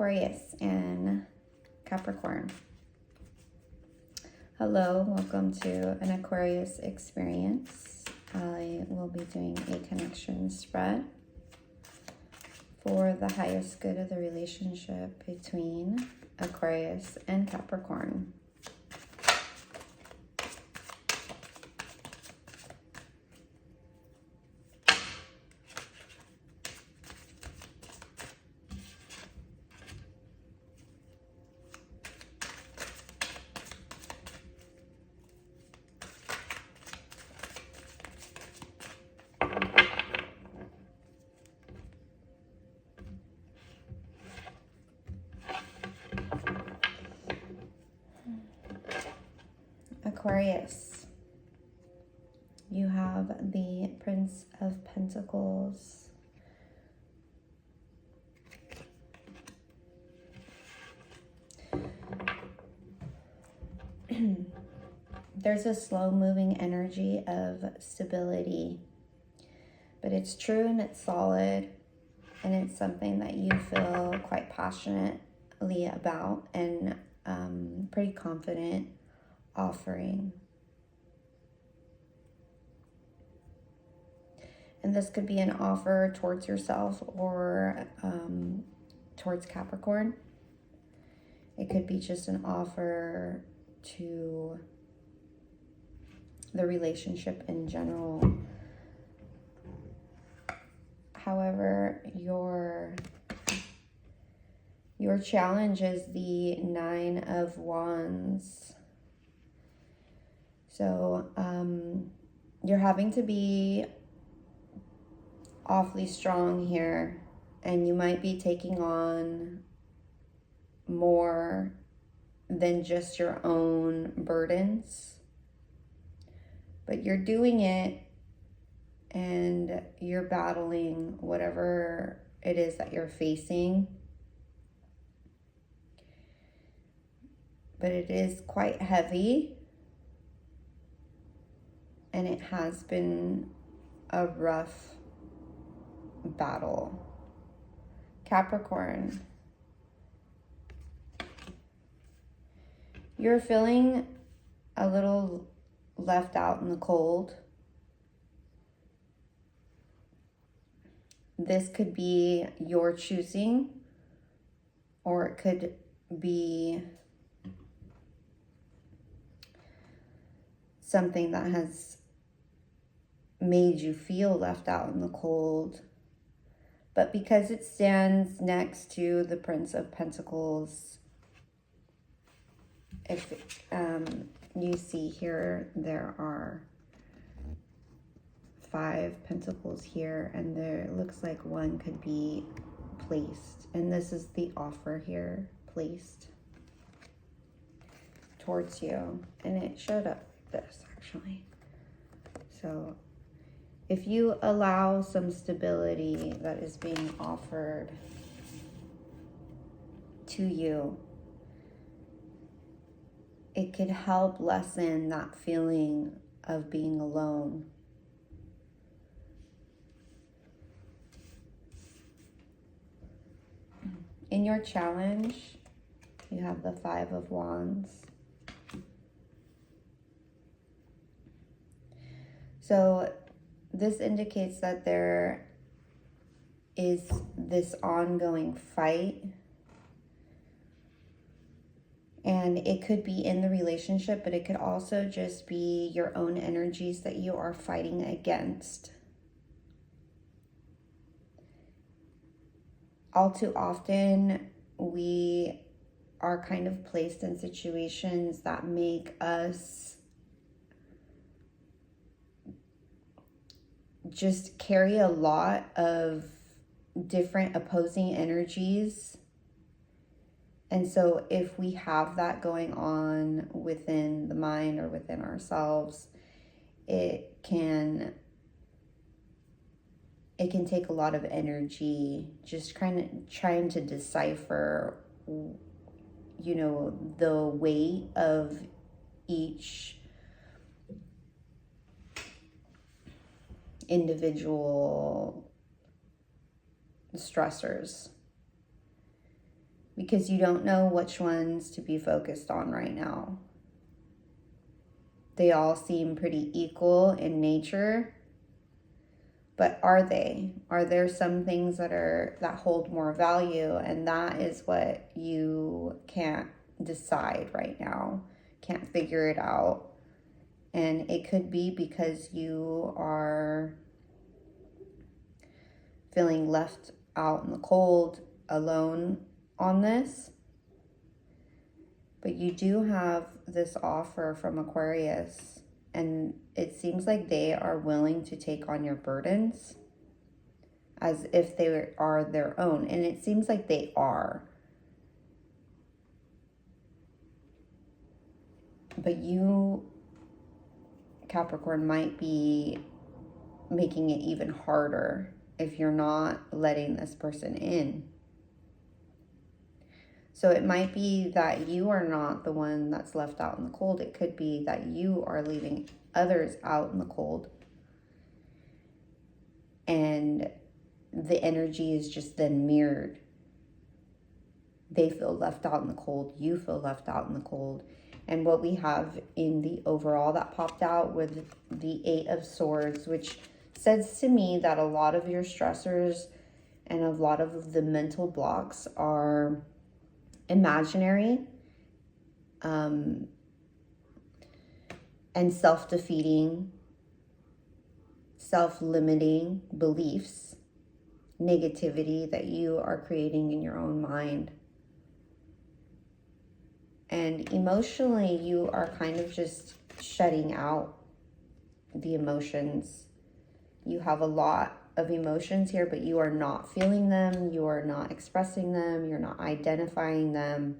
Aquarius and Capricorn. Hello, welcome to an Aquarius experience. I will be doing a connection spread for the highest good of the relationship between Aquarius and Capricorn. Aquarius, you have the Prince of Pentacles. There's a slow-moving energy of stability, but it's true and it's solid, and it's something that you feel quite passionately about and pretty confident offering. And this could be an offer towards yourself or towards Capricorn. It could be just an offer to the relationship in general. However, your challenge is the 9 of Wands. So you're having to be awfully strong here, and you might be taking on more than just your own burdens, but you're doing it and you're battling whatever it is that you're facing. But it is quite heavy, and it has been a rough battle. Capricorn, you're feeling a little left out in the cold. This could be your choosing, or it could be something that has made you feel left out in the cold. But because it stands next to the Prince of Pentacles, if you see here, there are 5 pentacles here, and there looks like one could be placed. And this is the offer here, placed towards you. And it showed up this actually. So if you allow some stability that is being offered to you, it could help lessen that feeling of being alone. In your challenge, you have the 5 of Wands. So this indicates that there is this ongoing fight, and it could be in the relationship, but it could also just be your own energies that you are fighting against. All too often, we are kind of placed in situations that make us just carry a lot of different opposing energies. And so if we have that going on within the mind or within ourselves, it can take a lot of energy just kind of trying to decipher, you know, the weight of each individual stressors. because you don't know which ones to be focused on right now. They all seem pretty equal in nature, but are they? Are there some things that hold more value? And that is what you can't decide right now, can't figure it out. And it could be because you are feeling left out in the cold, alone on this. But you do have this offer from Aquarius, and it seems like they are willing to take on your burdens as if they are their own. And it seems like they are. But you, Capricorn, might be making it even harder if you're not letting this person in. So it might be that you are not the one that's left out in the cold. It could be that you are leaving others out in the cold. And the energy is just then mirrored. They feel left out in the cold. You feel left out in the cold. And what we have in the overall that popped out with the 8 of Swords, which says to me that a lot of your stressors and a lot of the mental blocks are imaginary and self-defeating, self-limiting beliefs, negativity that you are creating in your own mind. And emotionally, you are kind of just shutting out the emotions. You have a lot of emotions here, but you are not feeling them. You are not expressing them. You're not identifying them.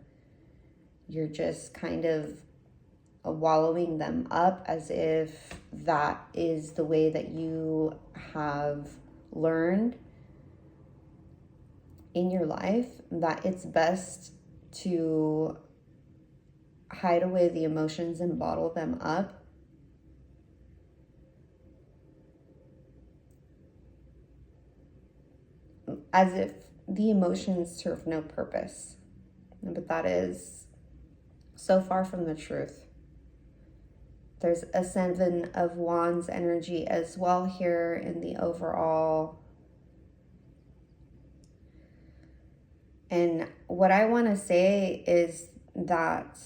You're just kind of wallowing them up as if that is the way that you have learned in your life, that it's best to hide away the emotions and bottle them up. As if the emotions serve no purpose. But that is so far from the truth. There's a 7 of Wands energy as well here in the overall. And what I want to say is that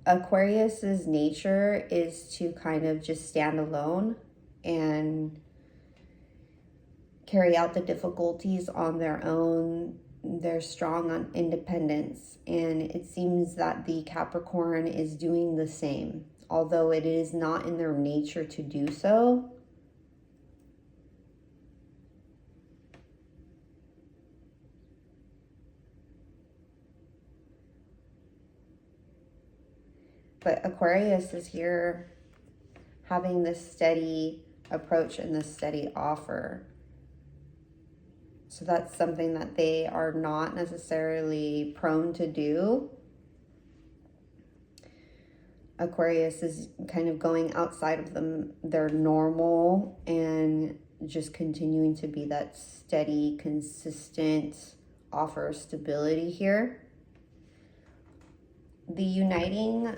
Aquarius's nature is to kind of just stand alone and carry out the difficulties on their own. They're strong on independence, and it seems that the Capricorn is doing the same, although it is not in their nature to do so. But Aquarius is here having this steady approach and this steady offer. So that's something that they are not necessarily prone to do. Aquarius is kind of going outside of their normal and just continuing to be that steady, consistent offer of stability here. The uniting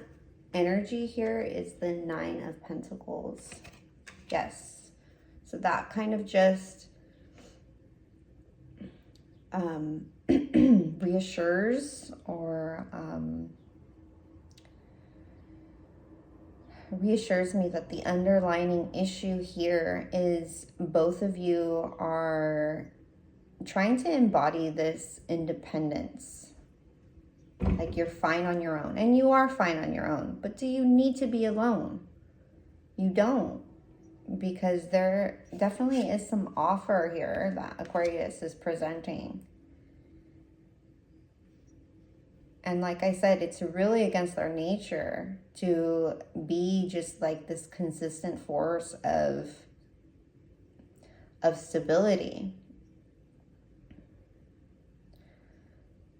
energy here is the 9 of Pentacles. Yes. So that kind of just reassures or reassures me that the underlying issue here is both of you are trying to embody this independence. Like you're fine on your own, and you are fine on your own, but do you need to be alone? You don't, because there definitely is some offer here that Aquarius is presenting. And like I said, it's really against their nature to be just like this consistent force of stability.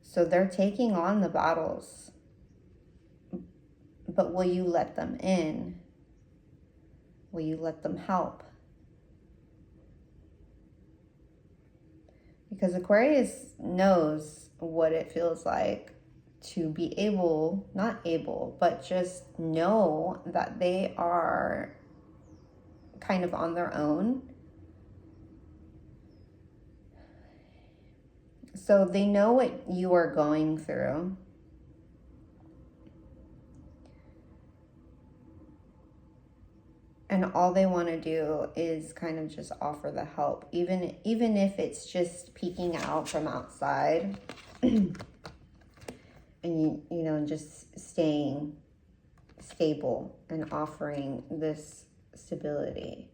So they're taking on the battles, but will you let them in? Will you let them help? Because Aquarius knows what it feels like to be able, not able, but just know that they are kind of on their own. So they know what you are going through. And all they want to do is kind of just offer the help, even if it's just peeking out from outside and you know, just staying stable and offering this stability.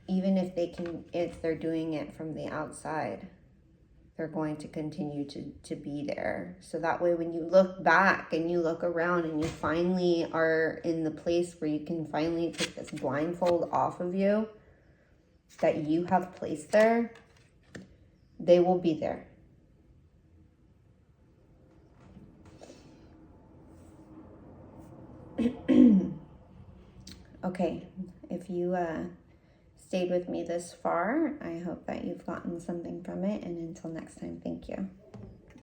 Even if they're doing it from the outside, they're going to continue to be there. So that way, when you look back and you look around and you finally are in the place where you can finally take this blindfold off of you that you have placed there, they will be there. Okay, if you stayed with me this far, I hope that you've gotten something from it. And until next time, thank you.